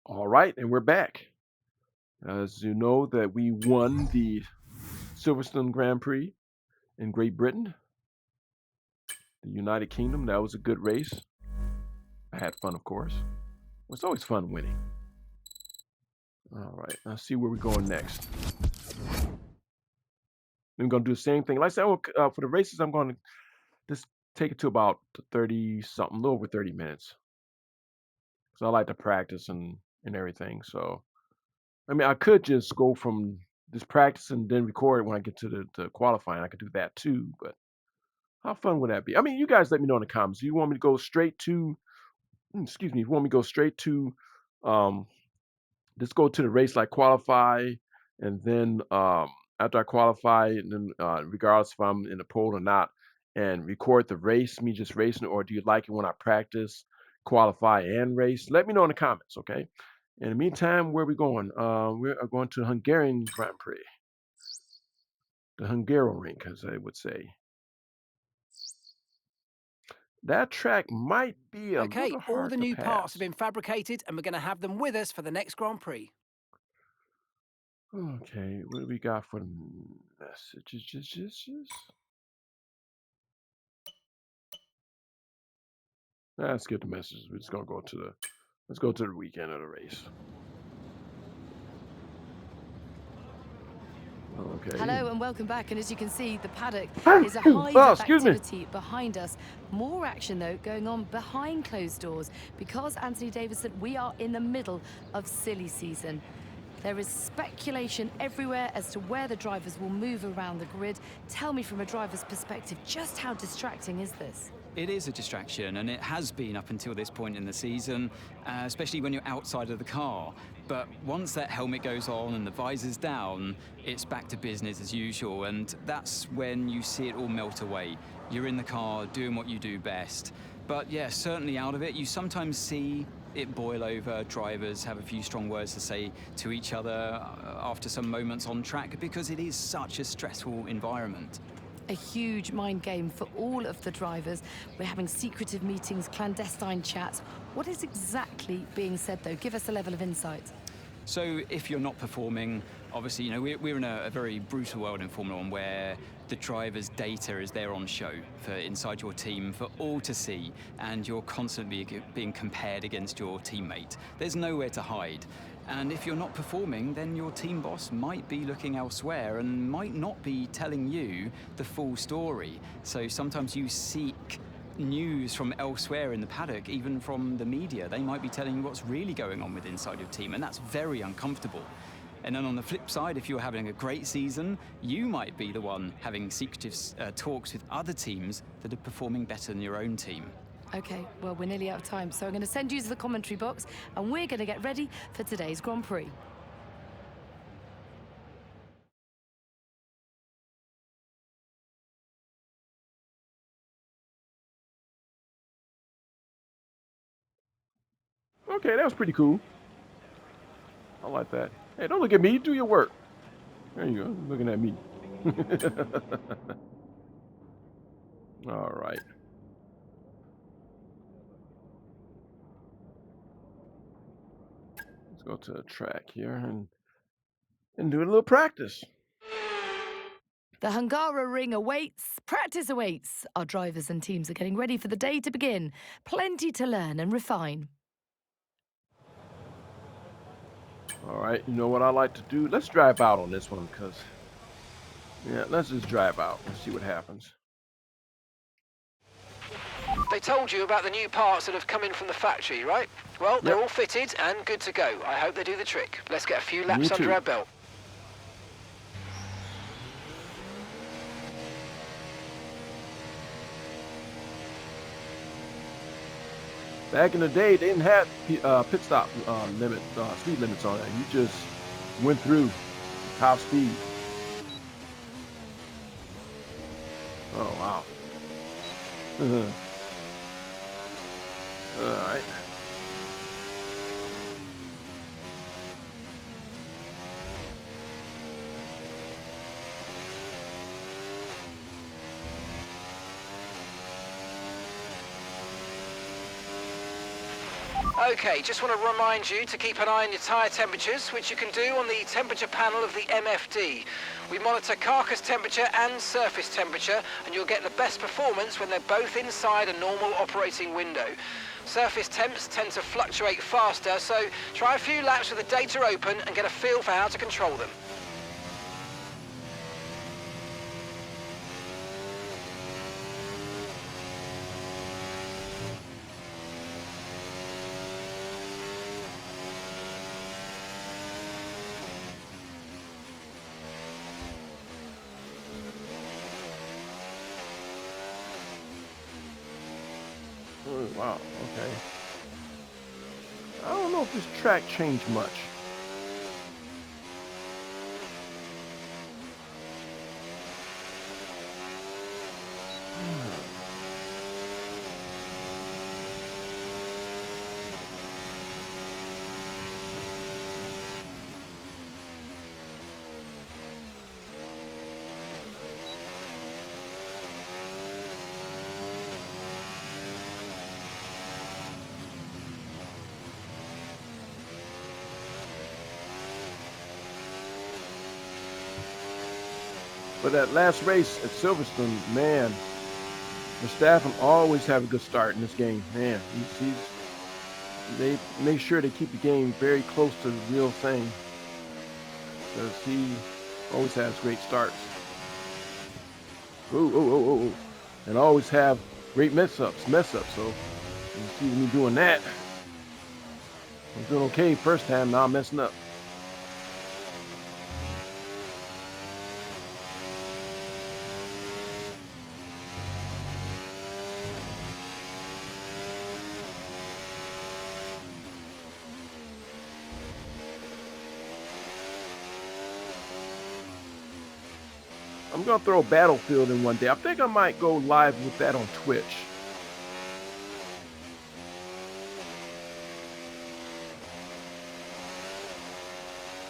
All right, and we're back. As you know, that we won the Silverstone Grand Prix in Great Britain, the United Kingdom. That was a good race. I had fun, of course. It's always fun winning. All right, let's see where we're going next. I'm going to do the same thing. Like I said, for the races, I'm going to just take it to about 30 something, a little over 30 minutes. Because I like to practice and everything. So, I mean, I could just go from this practice and then record it when I get to the qualifying. I could do that too, but how fun would that be? I mean, you guys let me know in the comments. Do you want me to go straight to, excuse me, if you want me to go straight to, um, just go to the race, like qualify, and then after I qualify, and then regardless if I'm in the pole or not, and record the race, me just racing, or do you like it when I practice, qualify, and race? Let me know in the comments, okay? In the meantime, where are we going? We are going to Hungarian Grand Prix, the Hungaroring, as I would say. That track might be a Okay, little all hard the to new parts have pass. been fabricated and we're going to have them with us for the next Grand Prix. Okay, what do we got for the messages? Let's get the messages. We're just gonna go to the let's go to the weekend of the race. Okay. Hello and welcome back. And as you can see, the paddock is a hive Oh, of excuse me. activity behind us. More action, though, going on behind closed doors because, Anthony Davidson, we are in the middle of silly season. There is speculation everywhere as to where the drivers will move around the grid. Tell me from a driver's perspective, just how distracting is this? It is a distraction, and it has been up until this point in the season, especially when you're outside of the car. But once that helmet goes on and the visor's down, it's back to business as usual, and that's when you see it all melt away. You're in the car doing what you do best. But yeah, certainly out of it, you sometimes see it boil over. Drivers have a few strong words to say to each other after some moments on track because it is such a stressful environment. A huge mind game for all of the drivers. We're having secretive meetings, clandestine chats. What is exactly being said, though? Give us a level of insight. So if you're not performing, obviously, we're in a very brutal world in Formula One where the driver's data is there on show for inside your team for all to see, and you're constantly being compared against your teammate. There's nowhere to hide. And if you're not performing, then your team boss might be looking elsewhere and might not be telling you the full story. So sometimes you seek news from elsewhere in the paddock, even from the media. They might be telling you what's really going on with inside your team, and that's very uncomfortable. And then on the flip side, if you're having a great season, you might be the one having secretive talks with other teams that are performing better than your own team. Okay, well, we're nearly out of time, so I'm going to send you to the commentary box, and we're going to get ready for today's Grand Prix. Okay, that was pretty cool. I like that. Hey, don't look at me. Do your work. There you go. Looking at me. All right. Let's go to the track here and do a little practice. The Hungaroring awaits, practice awaits. Our drivers and teams are getting ready for the day to begin. Plenty to learn and refine. All right. You know what I like to do? Let's drive out on this one because yeah, let's just drive out and see what happens. They told you about the new parts that have come in from the factory, right? Well, they're Yep. all fitted and good to go. I hope they do the trick. Let's get a few Me laps under too. our belt. Back in the day, they didn't have pit stop speed limits on it. You just went through top speed. Oh wow! All right. Okay, just want to remind you to keep an eye on your tyre temperatures, which you can do on the temperature panel of the MFD. We monitor carcass temperature and surface temperature, and you'll get the best performance when they're both inside a normal operating window. Surface temps tend to fluctuate faster, so try a few laps with the data open and get a feel for how to control them. Oh, wow, okay. I don't know if this track changed much. But that last race at Silverstone, man, Verstappen always have a good start in this game. Man, they make sure they keep the game very close to the real thing because he always has great starts. Oh, and always have great mess ups. So you see me doing that. I was doing okay first time, now I'm messing up. I'm gonna throw Battlefield in one day. I think I might go live with that on Twitch.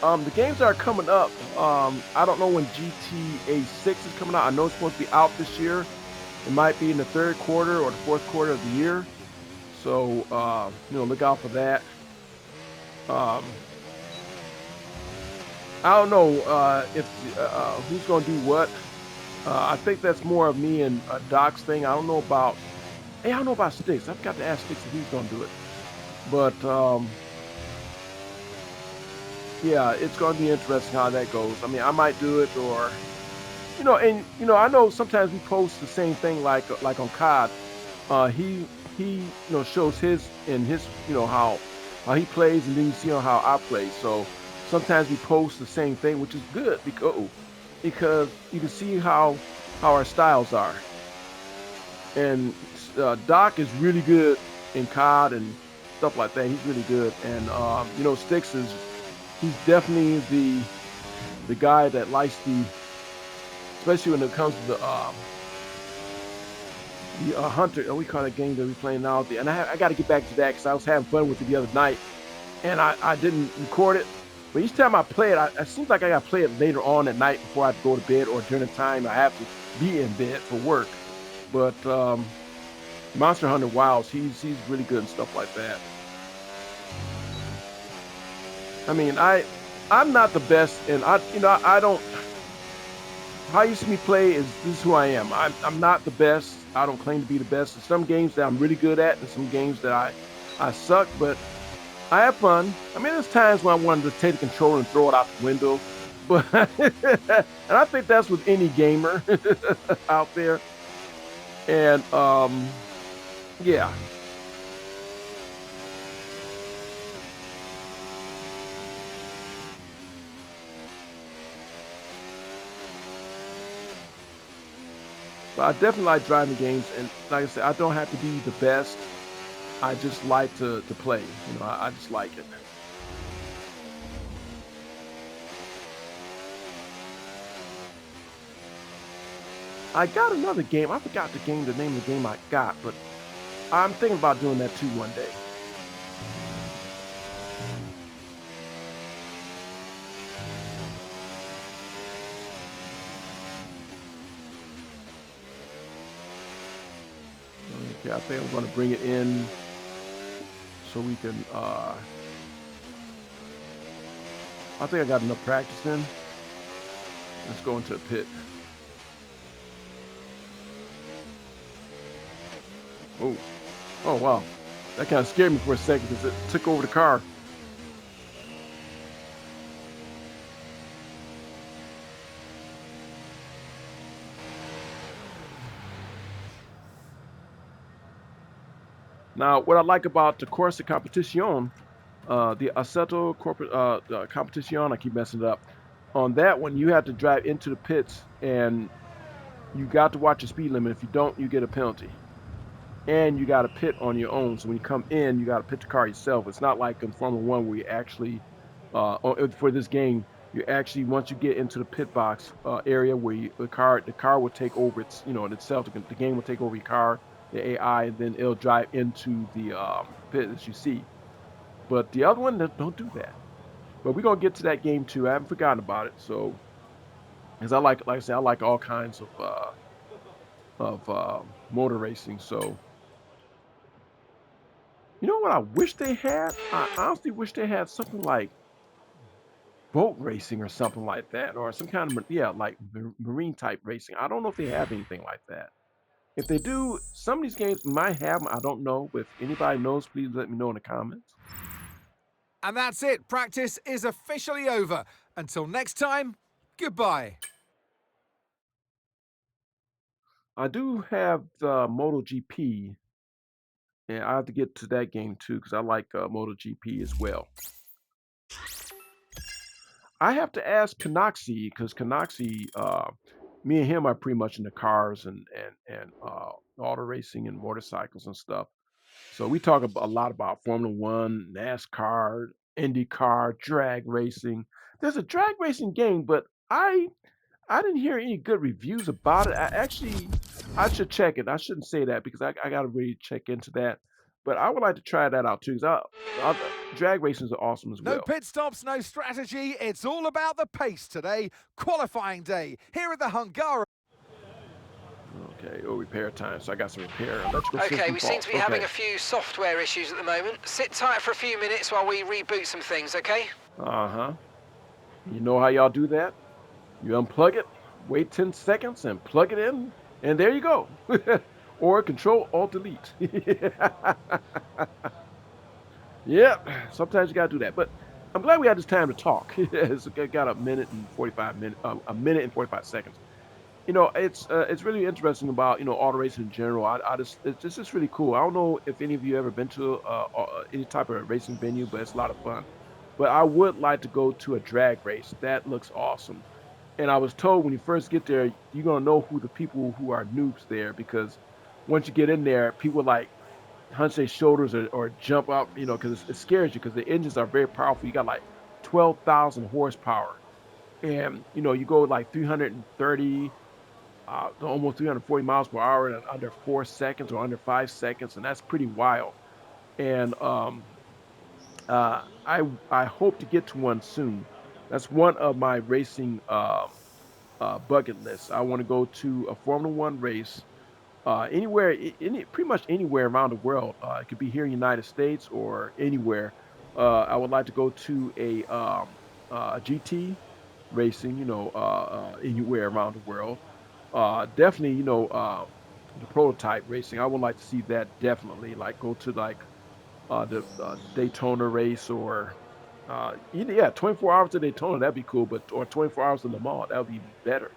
The games that are coming up, I don't know when GTA 6 is coming out. I know it's supposed to be out this year. It might be in the third quarter or the fourth quarter of the year. So, look out for that. I don't know if who's going to do what. I think that's more of me and Doc's thing. I don't know about. Hey, I don't know about Sticks. I've got to ask Sticks if he's going to do it. But yeah, it's going to be interesting how that goes. I mean, I might do it, or I know sometimes we post the same thing like on COD. He shows his and his how he plays, and then you see how I play. So sometimes we post the same thing, which is good because you can see how our styles are. And Doc is really good in COD and stuff like that. He's really good, and Sticks he's definitely the guy that likes especially when it comes to the Hunter. We call that game that we're playing now. And I got to get back to that because I was having fun with it the other night, and I didn't record it. But each time I play it, it seems like I got to play it later on at night before I go to bed, or during the time I have to be in bed for work. But Monster Hunter Wilds, he's really good and stuff like that. I mean, I'm not the best, and I don't. How you see me play this is who I am. I'm not the best. I don't claim to be the best. There's some games that I'm really good at, and some games that I suck. But I have fun. I mean, there's times when I wanted to take the controller and throw it out the window, but and I think that's with any gamer out there. And yeah. But I definitely like driving games, and like I said, I don't have to be the best. I just like to play. I just like it. I got another game. I forgot the name of the game I got, but I'm thinking about doing that too one day. Okay, I think I'm going to bring it in so we can. I think I got enough practice in. Let's go into the pit. Oh, oh wow, that kind of scared me for a second because it took over the car. Now, what I like about the Corsa Competition, the Assetto Corporate Competition, I keep messing it up. On that one, you have to drive into the pits, and you got to watch the speed limit. If you don't, you get a penalty, and you got to pit on your own. So when you come in, you got to pit the car yourself. It's not like in Formula One where you actually, for this game, you actually once you get into the pit box area where the car will take over itself. The game will take over your car, the AI, and then it'll drive into the pit as you see. But the other one, don't do that. But we're gonna get to that game too. I haven't forgotten about it. So, as like I said, I like all kinds of motor racing. So, you know what I wish they had? I honestly wish they had something like boat racing or something like that, or some kind of yeah, like marine type racing. I don't know if they have anything like that. If they do, some of these games might have them. I don't know. But if anybody knows, please let me know in the comments. And that's it. Practice is officially over. Until next time, goodbye. I do have the MotoGP, and I have to get to that game too because I like MotoGP as well. I have to ask Canoxy because Canoxy, me and him are pretty much into cars and auto racing and motorcycles and stuff. So we talk a lot about Formula One, NASCAR, IndyCar, drag racing. There's a drag racing game, but I didn't hear any good reviews about it. I should check it. I shouldn't say that because I got to really check into that. But I would like to try that out too. Drag racing is awesome as No well. pit stops, no strategy. It's all about the pace today. Qualifying day here at the Hungarian. Okay, oh, repair time. So I got some repair. Electrical Okay, system we seem to faults. be having Okay. a few software issues at the moment. Sit tight for a few minutes while we reboot some things, okay? Uh-huh. You know how y'all do that? You unplug it, wait 10 seconds, and plug it in, and there you go. Or Control Alt Delete. Yep. Sometimes you gotta do that. But I'm glad we had this time to talk. It's got a minute and 45 minutes, a minute and 45 seconds. It's really interesting about auto racing in general. It's just really cool. I don't know if any of you ever been to any type of racing venue, but it's a lot of fun. But I would like to go to a drag race. That looks awesome. And I was told when you first get there, you're gonna know who the people who are noobs there because once you get in there, people like hunch their shoulders or jump up, because it scares you because the engines are very powerful. You got like 12,000 horsepower, and you go like 330 to almost 340 miles per hour in under 4 seconds or under 5 seconds, and that's pretty wild. And I hope to get to one soon. That's one of my racing bucket lists. I want to go to a Formula One race anywhere, pretty much anywhere around the world. It could be here in the United States or anywhere. I would like to go to a GT racing, anywhere around the world. Definitely, the prototype racing. I would like to see that definitely. Like go to like the Daytona race or yeah, 24 hours to Daytona. That'd be cool. But or 24 hours to Le Mans. That would be even better.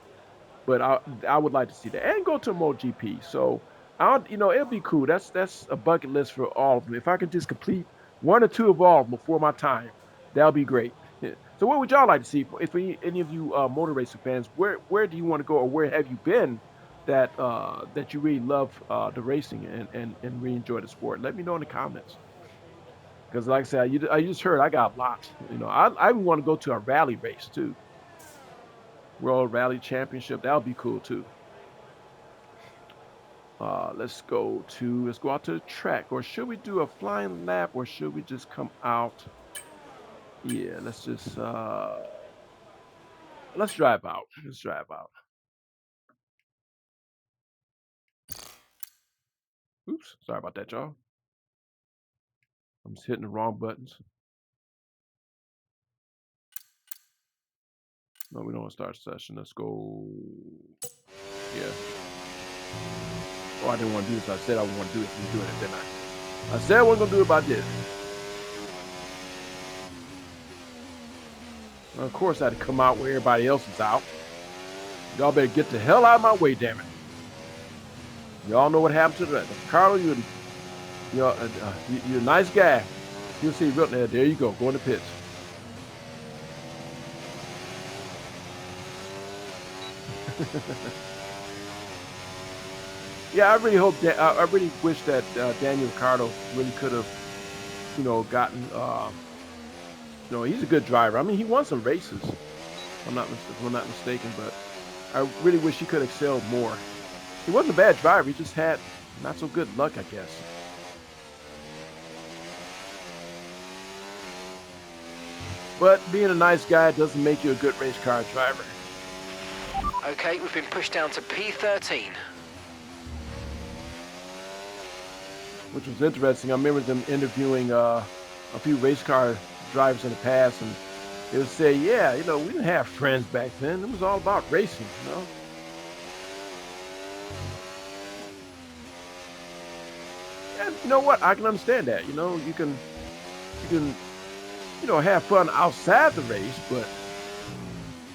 But I would like to see that and go to MotoGP. So it'll be cool. That's a bucket list for all of them. If I could just complete one or two of all of them before my time, that'll be great. So what would y'all like to see? If any of you motor racing fans, where do you want to go or where have you been that you really love the racing and really enjoy the sport? Let me know in the comments. Because like I said, I just heard I got a lot. I even want to go to a rally race too. World Rally Championship. That would be cool too. Let's go out to the track. Or should we do a flying lap or should we just come out? Yeah, let's drive out. Let's drive out. Oops, sorry about that, y'all. I'm just hitting the wrong buttons. No, we don't want to start a session. Let's go. Yeah. Oh, I didn't want to do this. I said I would want to do it. I'm doing it, didn't I? I said I wasn't going to do it, but I did. Well, of course, I had to come out where everybody else is out. Y'all better get the hell out of my way, damn it. Y'all know what happened to the Carlo. You're a nice guy. You'll see real there. There you go. Go in the pits. Yeah, I really hope that I really wish that Daniel Ricciardo really could have, gotten. He's a good driver. I mean, he won some races. If I'm not mistaken, but I really wish he could have excelled more. He wasn't a bad driver. He just had not so good luck, I guess. But being a nice guy doesn't make you a good race car driver. Okay, we've been pushed down to P13. Which was interesting. I remember them interviewing a few race car drivers in the past, and they would say, yeah, we didn't have friends back then. It was all about racing, And you know what? I can understand that. You can have fun outside the race, but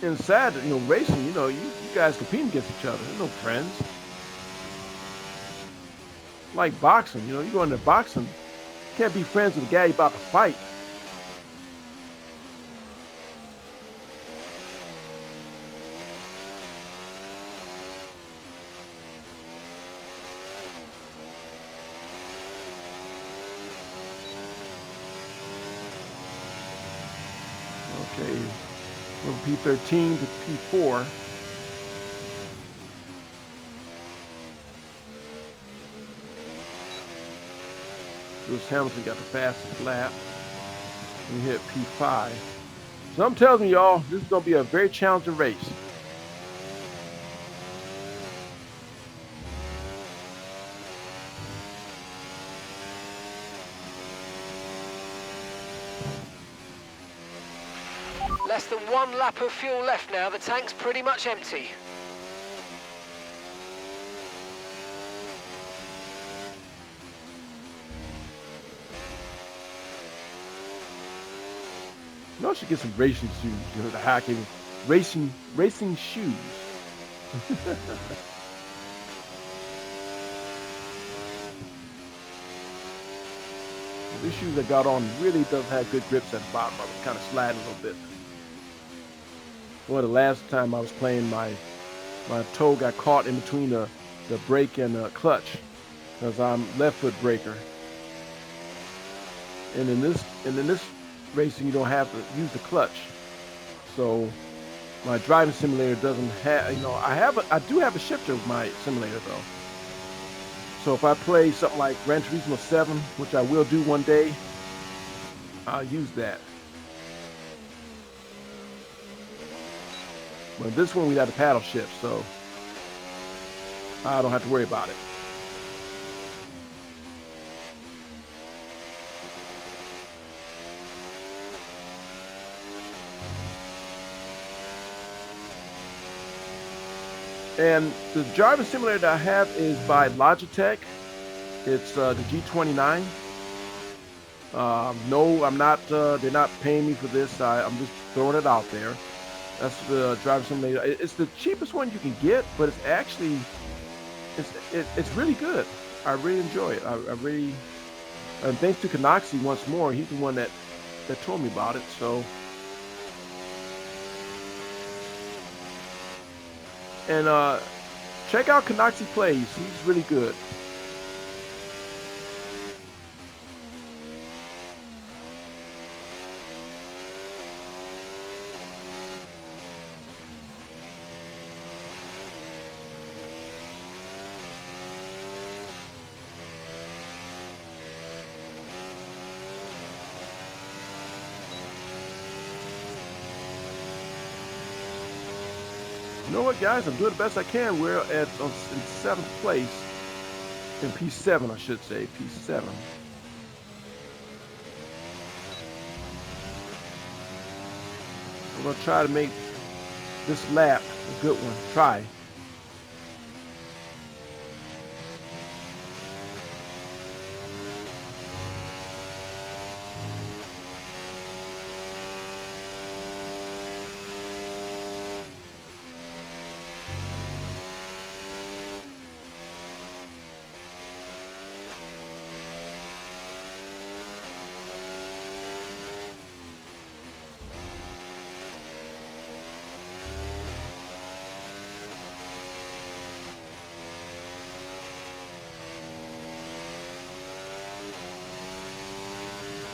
inside, racing, you guys compete against each other. There's no friends. Like boxing, you go into boxing, you can't be friends with the guy you're about to fight. Okay, from P13 to P4. Lewis Hamilton got the fastest lap. We hit P5. So I'm telling you, y'all, this is going to be a very challenging race. Less than 1 lap of fuel left now. The tank's pretty much empty. I should get some racing shoes, the hacking racing shoes. These shoes I got on really doesn't have good grips at the bottom. I was kind of sliding a little bit. Well, the last time I was playing, my toe got caught in between the brake and the clutch, because I'm left foot braker. And in this racing, you don't have to use the clutch. So my driving simulator doesn't have, I do have a shifter with my simulator though. So if I play something like Gran Turismo 7, which I will do one day, I'll use that. But this one we got a paddle shift, so I don't have to worry about it. And the driving simulator that I have is by Logitech. It's the G29. No, I'm not. They're not paying me for this. I'm just throwing it out there. That's the driving simulator. It's the cheapest one you can get, but it's actually it's really good. I really enjoy it. I really, and thanks to Kanoxi once more. He's the one that told me about it. So. And check out Kanoxi Plays. He's really good. You know what, guys? I'm doing the best I can. We're in 7th place. In P7, I should say. P7. We're gonna try to make this lap a good one. Try.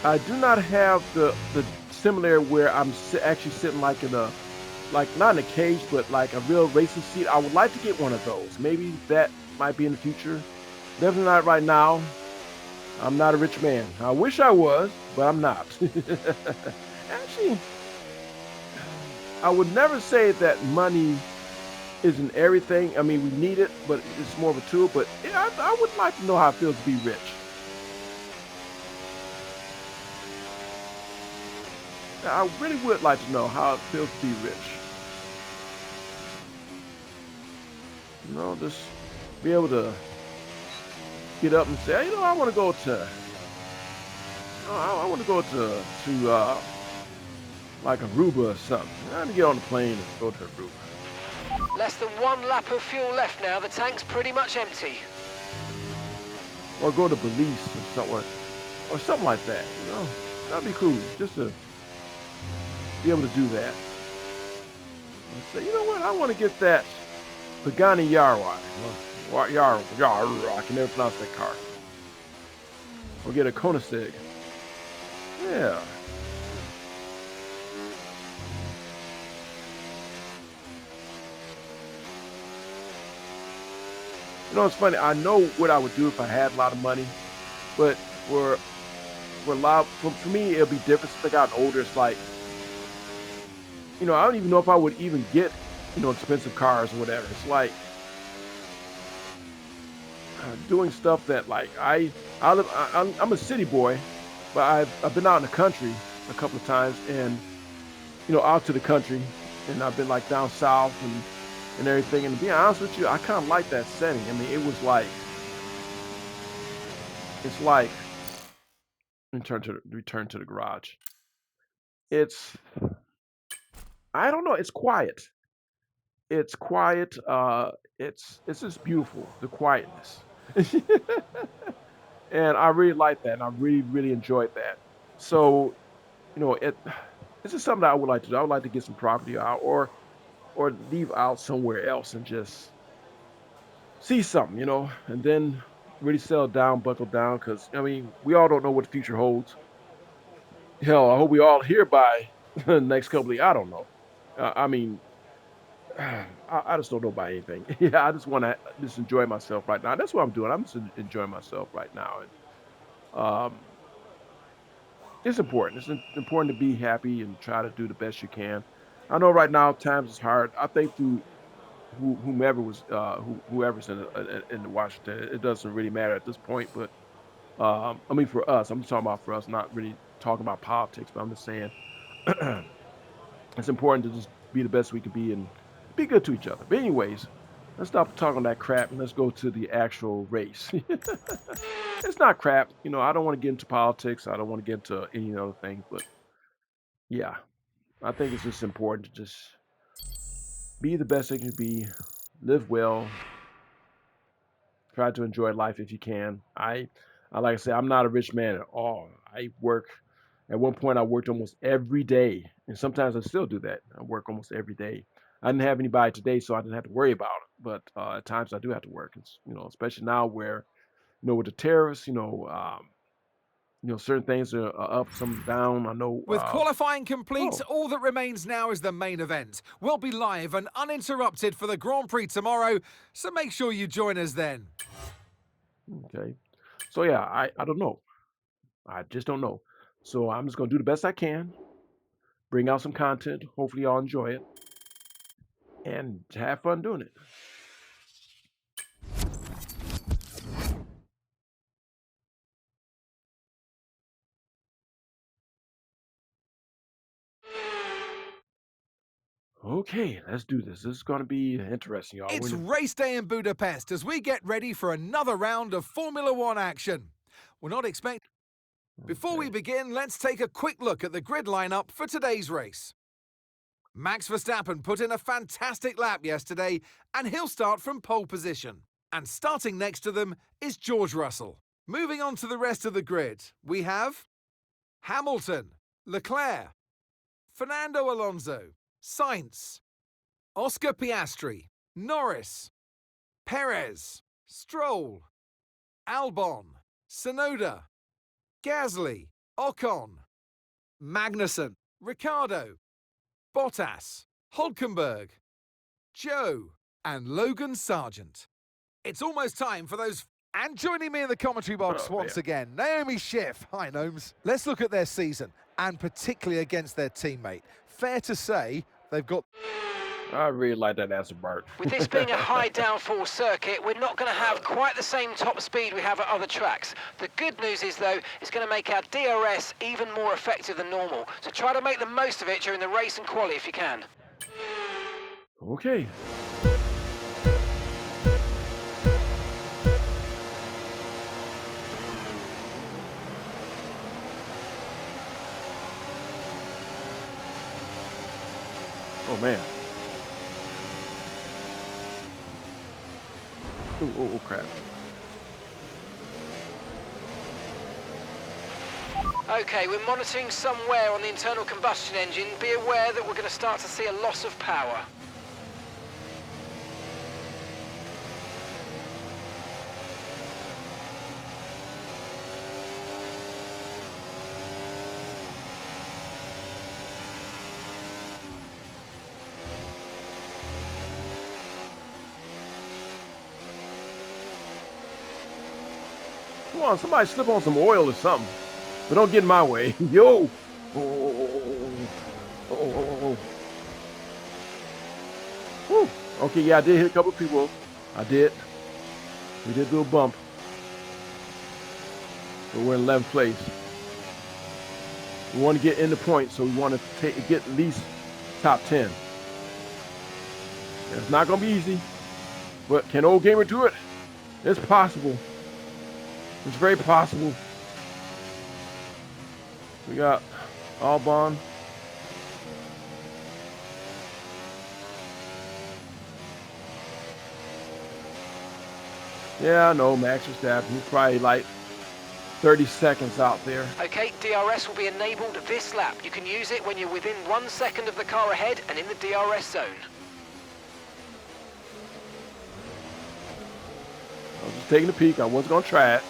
I do not have the similar where actually sitting like in a like not in a cage, but like a real racing seat. I would like to get one of those. Maybe that might be in the future. Definitely not right now. I'm not a rich man. I wish I was, but I'm not. Actually, I would never say that money isn't everything. I mean, we need it, but it's more of a tool. But yeah, I would like to know how it feels to be rich. I really would like to know how it feels to be rich. Just be able to get up and say, I want to go to, I want to go to like Aruba or something. I want to get on the plane and go to Aruba, Less than 1 lap of fuel left now. The tank's pretty much empty. or go to Belize or something like that. That'd be cool just to be able to do that. And say, you know what, I want to get that Pagani Yarwa. I can never pronounce that car. Or get a Koenigsegg. Yeah. It's funny. I know what I would do if I had a lot of money, but for a lot for me it'll be different since I got older. It's like, I don't even know if I would even get, expensive cars or whatever. It's like doing stuff that like I'm a city boy, but I've been out in the country a couple of times and out to the country, and I've been like down south and everything. And to be honest with you, I kind of like that setting. I mean, it was like it's like return to the garage. It's I don't know. It's quiet. It's quiet. It's just beautiful. The quietness. And I really like that, and I really, really enjoyed that. So, it's just something that I would like to do. I would like to get some property out or leave out somewhere else and just see something, and then really settle down, buckle down, because I mean, we all don't know what the future holds. Hell, I hope we all here by the next couple of. I don't know. I mean, I just don't know about anything. Yeah, I just want to just enjoy myself right now. That's what I'm doing. I'm just enjoying myself right now, and um, it's important. It's important to be happy and try to do the best you can. I know right now times is hard. I think through whoever's in Washington, it doesn't really matter at this point. But I mean, for us, I'm just talking about for us, not really talking about politics. But I'm just saying it's important to just be the best we can be and be good to each other. But anyways, let's stop talking that crap and let's go to the actual race. It's not crap. I don't want to get into politics. I don't want to get into any other things. But yeah, I think it's just important to just be the best they can be, live well, try to enjoy life if you can. I like I say, I'm not a rich man at all. I work. At one point, I worked almost every day, and sometimes I still do that. I work almost every day. I didn't have anybody today, so I didn't have to worry about it. But at times, I do have to work. It's especially now where with the tariffs, certain things are up, some down. I know. With qualifying complete, Oh, all that remains now is the main event. We'll be live and uninterrupted for the Grand Prix tomorrow, so make sure you join us then. okay. So yeah, I don't know. I just don't know. So I'm just gonna do the best I can, bring out some content. Hopefully, y'all enjoy it and have fun doing it. Okay, let's do this. This is going to be interesting, y'all. It's race day in Budapest as we get ready for another round of Formula One action. We're not expecting... Before we Okay. begin, let's take a quick look at the grid lineup for today's race. Max Verstappen put in a fantastic lap yesterday, and he'll start from pole position. And starting next to them is George Russell. Moving on to the rest of the grid, we have Hamilton, Leclerc, Fernando Alonso, Sainz, Oscar Piastri, Norris, Perez, Stroll, Albon, Sonoda, Gasly, Ocon, Magnussen, Ricciardo, Bottas, Hulkenberg, Joe, and Logan Sargent. It's almost time for those... And joining me in the commentary box Oh, once man. again, Naomi Schiff. Hi, Gnomes. Let's look at their season, and particularly against their teammate. Fair to say, they've got... I really like that answer, Bart. With this being a high downforce circuit, we're not going to have quite the same top speed we have at other tracks. The good news is, though, it's going to make our DRS even more effective than normal. So try to make the most of it during the race and quali if you can. Okay. Oh, man. Oh, crap. Okay, we're monitoring some wear on the internal combustion engine. Be aware that we're going to start to see a loss of power. Come on, somebody slip on some oil or something. But don't get in my way. Yo! Oh. Whew. Okay, yeah, I did hit a couple people. I did. We did do a bump. But we're in 11th place. We want to get in the points, so we want to get at least top 10. It's not going to be easy. But can Old Gamer do it? It's possible. It's very possible. We got Albon. Yeah, I know, Max Verstappen. He's probably like 30 seconds out there. Okay, DRS will be enabled this lap. You can use it when you're within 1 second of the car ahead and in the DRS zone. I was just taking a peek. I wasn't going to try it.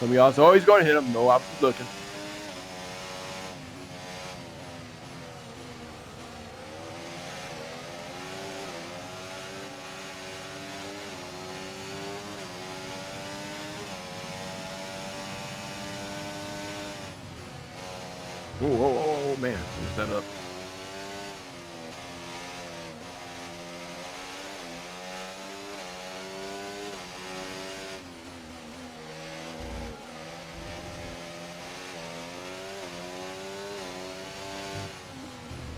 Some of y'all said, oh, he's going to hit him. No, I was just looking. Oh, man. Messed that up.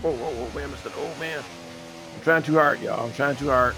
Oh, man, Mr. Oh, man. I'm trying too hard, y'all. I'm trying too hard.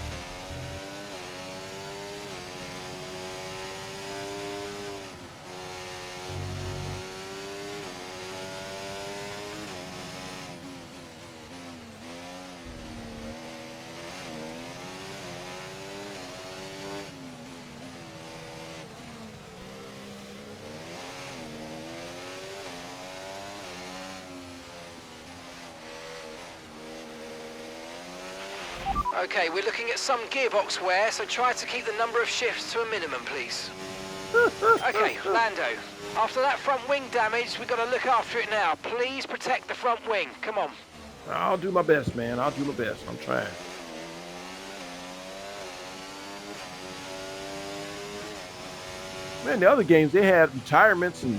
Okay, we're looking at some gearbox wear, so try to keep the number of shifts to a minimum, please. Okay, Lando. After that front wing damage, we've got to look after it now. Please protect the front wing. Come on. I'll do my best, man. I'll do my best. I'm trying. Man, the other games, they had retirements and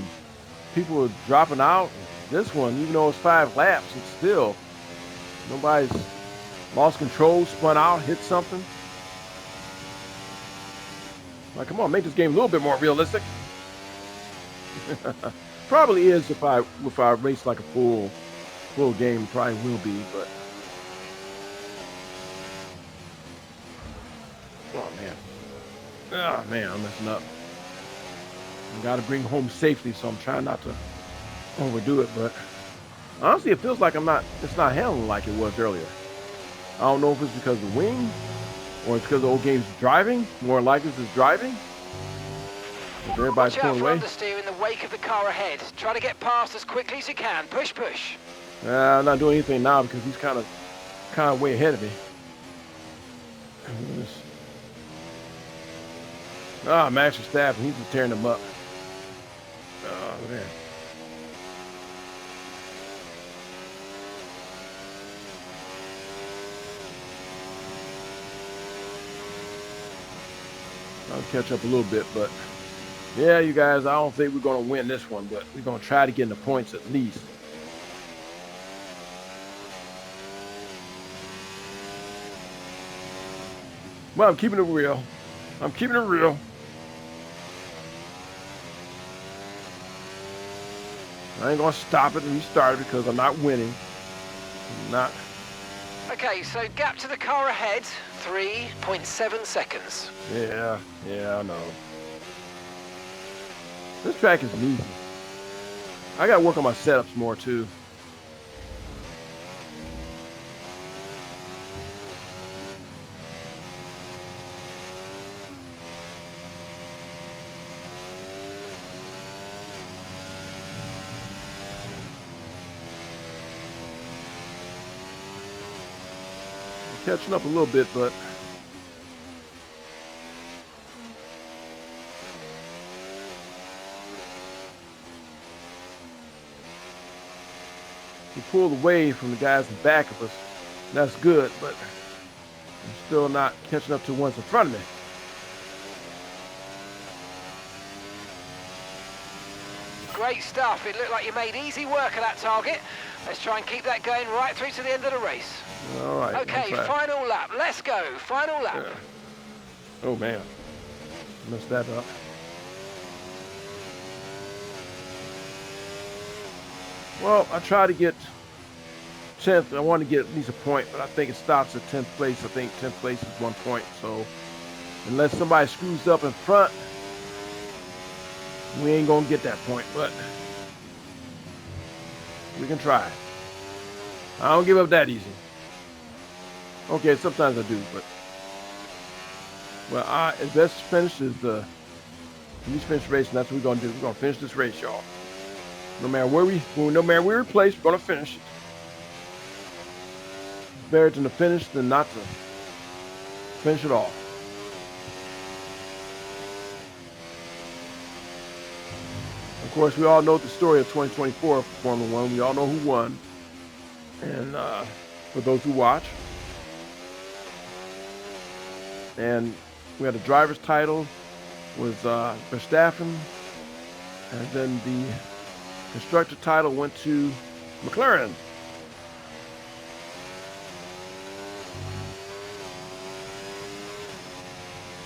people were dropping out. This one, even though it's 5 laps, it's still nobody's lost control, spun out, hit something. Like, come on, make this game a little bit more realistic. Probably is if I race like a full game, probably will be, but Oh, man. Oh, man, I'm messing up. I got to bring home safely, so I'm trying not to overdo it. But honestly, it feels like it's not handling like it was earlier. I don't know if it's because of the wing or it's because the old game's driving. More likely it's driving. If everybody's Watch out pulling for away. understeer in the wake of the car ahead. Try to get past as quickly as you can. Push, push. I'm not doing anything now because he's kind of way ahead of me. Max Verstappen, he's just tearing them up. Oh, man. I'll catch up a little bit, but yeah, you guys, I don't think we're going to win this one, but we're going to try to get in the points at least. Well, I'm keeping it real. I'm keeping it real. I ain't going to stop it and restart it because I'm not winning. I'm not. Okay, so gap to the car ahead, 3.7 seconds. Yeah, I know. This track is easy. I got to work on my setups more, too. Catching up a little bit, but we pulled away from the guys in back of us. That's good, but I'm still not catching up to the ones in front of me. Great stuff. It looked like you made easy work of that target. Let's try and keep that going right through to the end of the race. All right. Okay, final lap. Let's go. Final lap. Yeah. Oh, man. Messed that up. Well, I try to get 10th. I want to get at least a point, but I think it stops at 10th place. I think 10th place is 1 point. So unless somebody screws up in front, we ain't going to get that point, but we can try. I don't give up that easy. Okay, sometimes I do, but well, as best finish is the least finish race, and that's what we're gonna do. We're gonna finish this race, y'all. No matter where we place, we're gonna finish it. It's better to finish than not to finish it all. Of course, we all know the story of 2024 Formula One. We all know who won, and for those who watch. And we had a driver's title was Verstappen, and then the constructor title went to McLaren.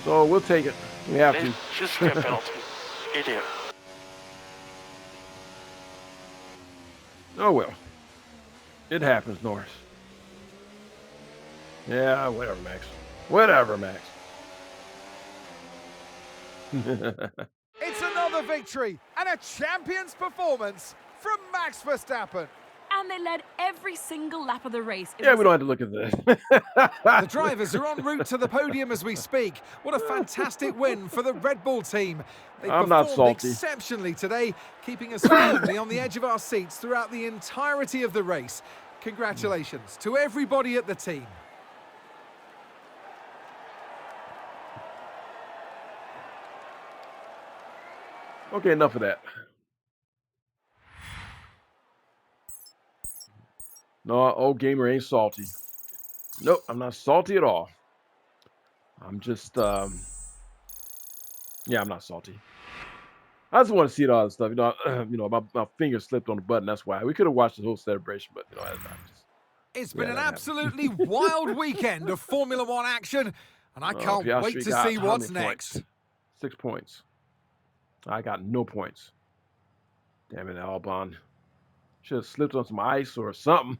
So we'll take it. We have to. Just a penalty. Idiot. Oh well. It happens, Norris. Yeah, whatever, Max. Whatever, Max. It's another victory and a champion's performance from Max Verstappen. And they led every single lap of the race. Yeah, we don't have to look at this. The drivers are en route to the podium as we speak. What a fantastic win for the Red Bull team. They I'm not performed salty. exceptionally today, keeping us firmly on the edge of our seats throughout the entirety of the race. Congratulations to everybody at the team. Okay, enough of that. No, old gamer ain't salty. Nope, I'm not salty at all. I'm just, yeah, I'm not salty. I just want to see all this stuff. My finger slipped on the button. That's why. We could have watched the whole celebration, but I'm just. It's Yeah, been an that happened. absolutely wild weekend of Formula One action, and I can't Piastri wait to got see how what's many next. points? 6 points. I got no points. Damn it, Albon. Should have slipped on some ice or something.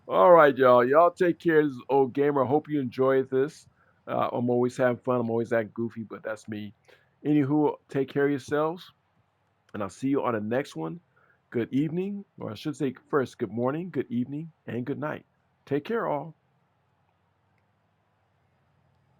All right. right, y'all. Y'all take care. This is Old Gamer. I hope you enjoyed this. I'm always having fun. I'm always acting goofy, but that's me. Anywho, take care of yourselves, and I'll see you on the next one. Good evening, or I should say first, good morning, good evening, and good night. Take care, all.